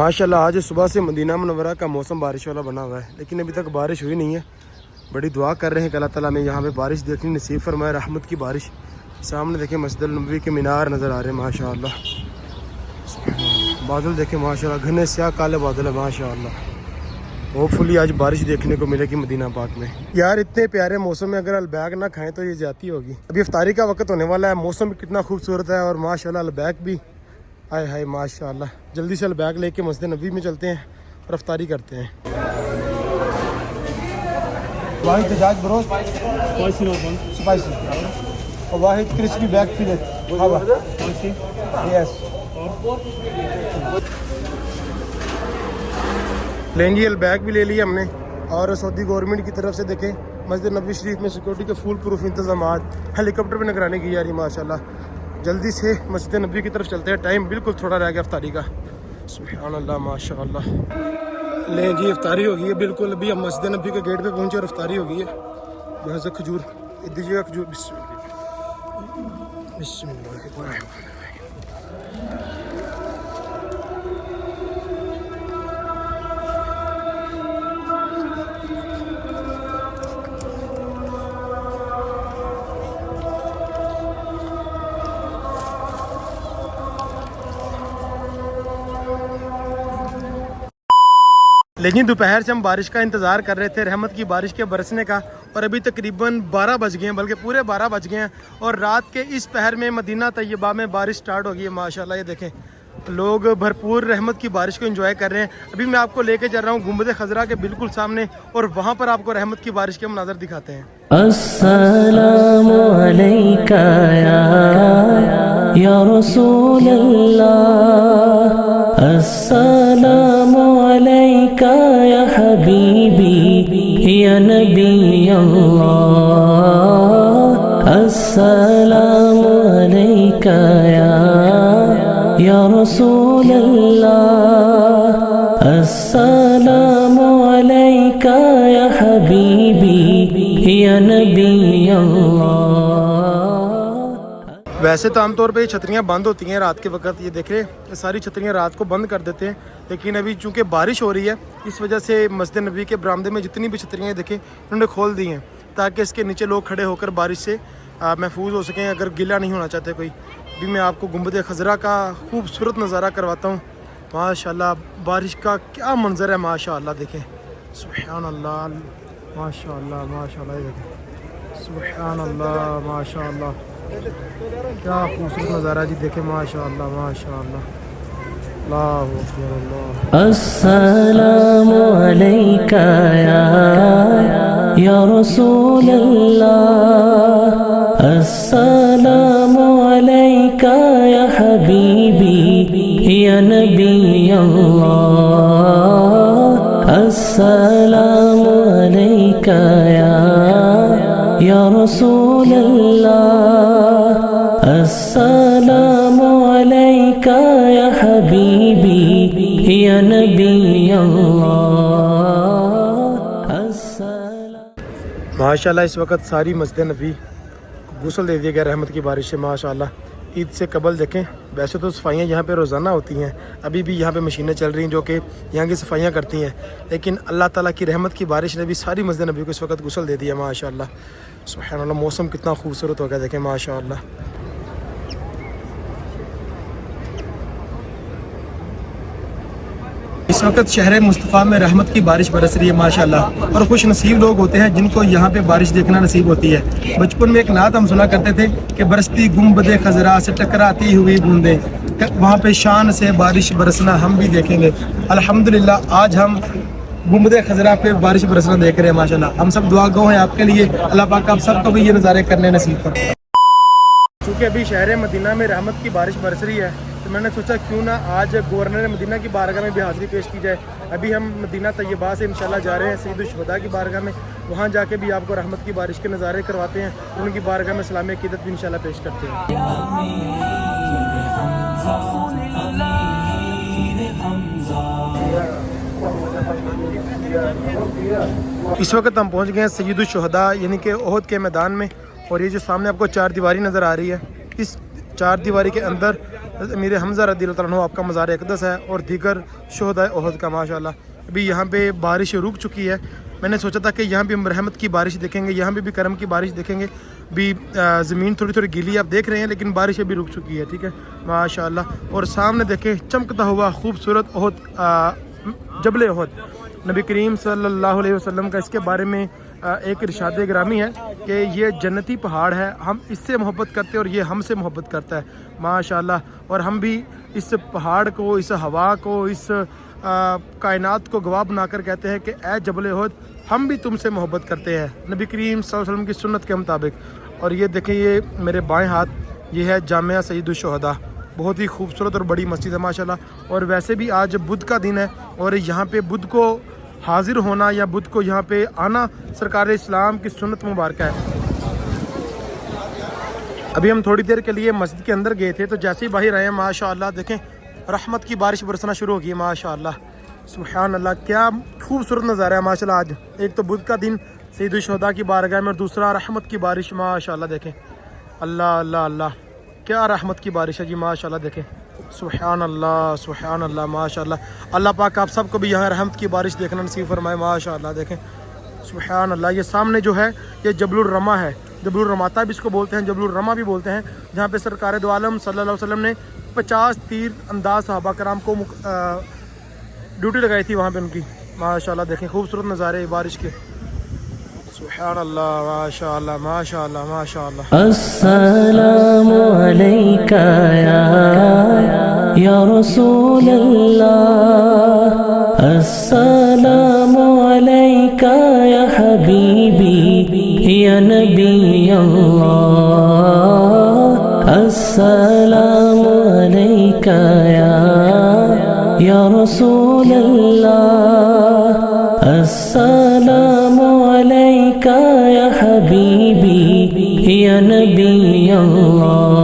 माशाल्लाह आज सुबह से मदीना मुनव्वरा का मौसम बारिश वाला बना हुआ है, लेकिन अभी तक बारिश हुई नहीं है। बड़ी दुआ कर रहे हैं कि अल्लाह ताला में यहाँ पे बारिश देखनी नसीब फरमाए, रहमत की बारिश। सामने देखें मस्जिद नबवी के मीनार नज़र आ रहे हैं माशाल्लाह। बादल देखें माशाल्लाह, घने स्याह काले बादल है माशाल्लाह। होपफुली आज बारिश देखने को मिलेगी मदीना पाक में। यार इतने प्यारे मौसम में अगर अलबैग ना खाएं तो ये ज्यादती होगी। अभी इफ्तारी का वक्त होने वाला है, मौसम भी कितना खूबसूरत है और माशाल्लाह अलबैग भी हाय हाय माशाल्लाह। जल्दी से अलबैग लेके मस्जिद नबवी में चलते हैं और इफ्तारी करते हैं। वाहिद दजाज ब्रोस स्पाइसी और वाहिद क्रिस्पी बैग फिलेट। यस लेंगी अलबैग भी ले लिया हमने। और सऊदी गवर्नमेंट की तरफ से देखें मस्जिद नबवी शरीफ में सिक्योरिटी के फुल प्रूफ इंतजाम, हेलीकॉप्टर भी निगरानी की जा रही माशाल्लाह। जल्दी से मस्जिद नबवी की तरफ चलते हैं, टाइम बिल्कुल थोड़ा रह गया इफ्तारी का। सुभान अल्लाह माशाल्लाह। ले जी इफ्तारी हो गई है बिल्कुल। अभी हम मस्जिद नबवी के गेट पे पहुंचे और इफ्तारी हो गई है। यहाँ से खजूर दीजिएगा, खजूर बिस्मिल्लाह। लेकिन दोपहर से हम बारिश का इंतज़ार कर रहे थे, रहमत की बारिश के बरसने का, और अभी तकरीबन 12 बज गए हैं, बल्कि पूरे 12 बज गए हैं। और रात के इस पहर में मदीना तैयबा में बारिश स्टार्ट हो गई है माशाल्लाह। ये देखें लोग भरपूर रहमत की बारिश को एंजॉय कर रहे हैं। अभी मैं आपको लेके जा रहा हूँ गुंबद खजरा के बिल्कुल सामने, और वहाँ पर आपको रहमत की बारिश के मनाज़र दिखाते हैं। अस्सलामु अलैका या रसूल अल्लाह, अस्सलामु अलैका या हबीबी या नबी अल्लाह, अस्सलामु अलैका या रसूल अल्लाह, अस्सलामु अलैका या हबीबी या नबी अल्लाह। वैसे तो आमतौर पे ये छतरियाँ बंद होती हैं रात के वक्त। ये देख रहे हैं सारी छतरियाँ रात को बंद कर देते हैं, लेकिन अभी चूँकि बारिश हो रही है इस वजह से मस्जिद नबवी के बरामदे में जितनी भी छतरियाँ देखें उन्होंने खोल दी हैं, ताकि इसके नीचे लोग खड़े होकर बारिश से महफूज हो सकें, अगर गिला नहीं होना चाहते कोई। अभी मैं आपको गुंबद खजरा का खूबसूरत नज़ारा करवाता हूँ माशाल्लाह। बारिश का क्या मंजर है माशाल्लाह, देखें सुभान अल्लाह माशाल्लाह माशाल्लाह। ये देखें सुभान अल्लाह माशाल्लाह, क्या खूबसूरत नज़ारा जी, देखें माशाल्लाह माशाल्लाह। अस्सलामु अलैका या रसूल अल्लाह, अस्सलामु अलैका या हबीबी या नबी अल्लाह, अस्सलामु अलैका या रसूल अल्लाह, अस्सलामु अलैका या हबीबी या नबी अल्लाह। माशाल्लाह इस वक्त सारी मस्जिद नबी गुस्ल दे दिया गया रहमत की बारिश से माशाल्लाह। ईद से कबल देखें वैसे तो सफाइयाँ यहाँ पे रोज़ाना होती हैं, अभी भी यहाँ पे मशीनें चल रही हैं जो कि यहाँ की सफाइयाँ करती हैं, लेकिन अल्लाह ताला की रहमत की बारिश ने भी सारी मस्जिद नबी को इस वक्त गुस्ल दे दिया माशाल्लाह। सुभान अल्लाह, मौसम कितना खूबसूरत हो गया देखें माशाल्लाह। इस वक्त शहर मुस्तफ़ा में रहमत की बारिश बरस रही है माशाल्लाह, और खुश नसीब लोग होते हैं जिनको यहाँ पे बारिश देखना नसीब होती है। बचपन में एक नात हम सुना करते थे कि बरसती गुंबद खजरा से टकराती हुई बूंदे, वहाँ पे शान से बारिश बरसना हम भी देखेंगे। अल्हम्दुलिल्लाह आज हम गुंबद खजरा पे बारिश बरसना देख रहे हैं माशाल्लाह। हम सब दुआ गो हैं आपके लिए, अल्लाह पाक आप सबको भी ये नज़ारे करने नसीब करें। चूँकि अभी शहर मदीना में रहमत की बारिश बरस रही है तो मैंने सोचा क्यों ना आज गवर्नर मदीना की बारगाह में भी हाज़िरी पेश की जाए। अभी हम मदीना तैयबा से इंशाल्लाह जा रहे हैं सैयद शुहदा की बारगाह में, वहाँ जाके भी आपको रहमत की बारिश के नज़ारे करवाते हैं, उनकी बारगाह में सलामी अक़ीदत भी इंशाल्लाह पेश करते हैं। इस वक्त हम पहुँच गए हैं सैयद शुहदा यानी कि ओहद के मैदान में, और ये जो सामने आपको चार दीवारी नज़र आ रही है, इस चार दीवारी के अंदर अमीर हमज़ा रज़ियल्लाहु ताला अन्हु आपका मज़ार अक़दस है और दीगर शोहदाए उहद का माशाल्लाह। अभी यहाँ पे बारिश रुक चुकी है। मैंने सोचा था कि यहाँ भी हम रहमत की बारिश देखेंगे, यहाँ पे भी करम की बारिश देखेंगे। भी ज़मीन थोड़ी थोड़ी गीली आप देख रहे हैं, लेकिन बारिश अभी रुक चुकी है, ठीक है माशाल्लाह। और सामने देखें चमकता हुआ खूबसूरत उहद, जबल उहद। नबी करीम सल्लल्लाहु अलैहि वसल्लम का इसके बारे में एक इरशाद ग्रामी है कि ये जन्नती पहाड़ है, हम इससे मोहब्बत करते हैं और ये हमसे मोहब्बत करता है माशाल्लाह। और हम भी इस पहाड़ को, इस हवा को, इस कायनात को गवाह बनाकर कहते हैं कि ए जबल उहद, हम भी तुमसे मोहब्बत करते हैं नबी करीम सल्लल्लाहु अलैहि वसल्लम की सुन्नत के मुताबिक। और ये देखें, ये मेरे बाएं हाथ, ये है जामिया सय्यिदुश्शुहदा, बहुत ही खूबसूरत और बड़ी मस्जिद है माशाल्लाह। और वैसे भी आज बुध का दिन है और यहाँ पे बुध को हाजिर होना या बुध को यहाँ पे आना सरकार इस्लाम की सुन्नत मुबारक है। अभी हम थोड़ी देर के लिए मस्जिद के अंदर गए थे, तो जैसे ही बाहर आए हैं माशाल्लाह देखें रहमत की बारिश बरसना शुरू हो गई है माशाल्लाह। सुभान अल्लाह, क्या खूबसूरत नज़ारा है माशाल्लाह। आज एक तो बुध का दिन सय्यिदुश्शुहदा की बारगाह में और दूसरा रहमत की बारिश माशाल्लाह। देखें अल्लाह अल्लाह अल्लाह, क्या रहमत की बारिश है जी माशाल्लाह। देखें सुभान अल्लाह माशाल्लाह। अल्लाह पाक आप सबको भी यहाँ रहमत की बारिश देखना नसीब फरमाए माशाल्लाह। देखें सुभान अल्लाह। ये सामने जो है ये जबलुर रमा है, जबलुर रमाता भी इसको बोलते हैं, जबलुर रमा भी बोलते हैं, जहाँ पे सरकार दो आलम सल्लल्लाहु अलैहि वसल्लम ने 50 तीर अंदाज सहाबा कराम को ड्यूटी लगाई थी वहाँ पे उनकी माशाल्लाह। देखें खूबसूरत नज़ारे बारिश के, सुभान अल्लाह माशाल्लाह माशाल्लाह माशाल्लाह। अस्सलामु अलैका या रसूल अल्लाह, अस्सलामु अलैका या हबीबी या नबी अल्लाह, अस्सलामु अलैका या रसूल अल्लाह, अस्सलामु अलैका या हबीबी या नबी अल्लाह।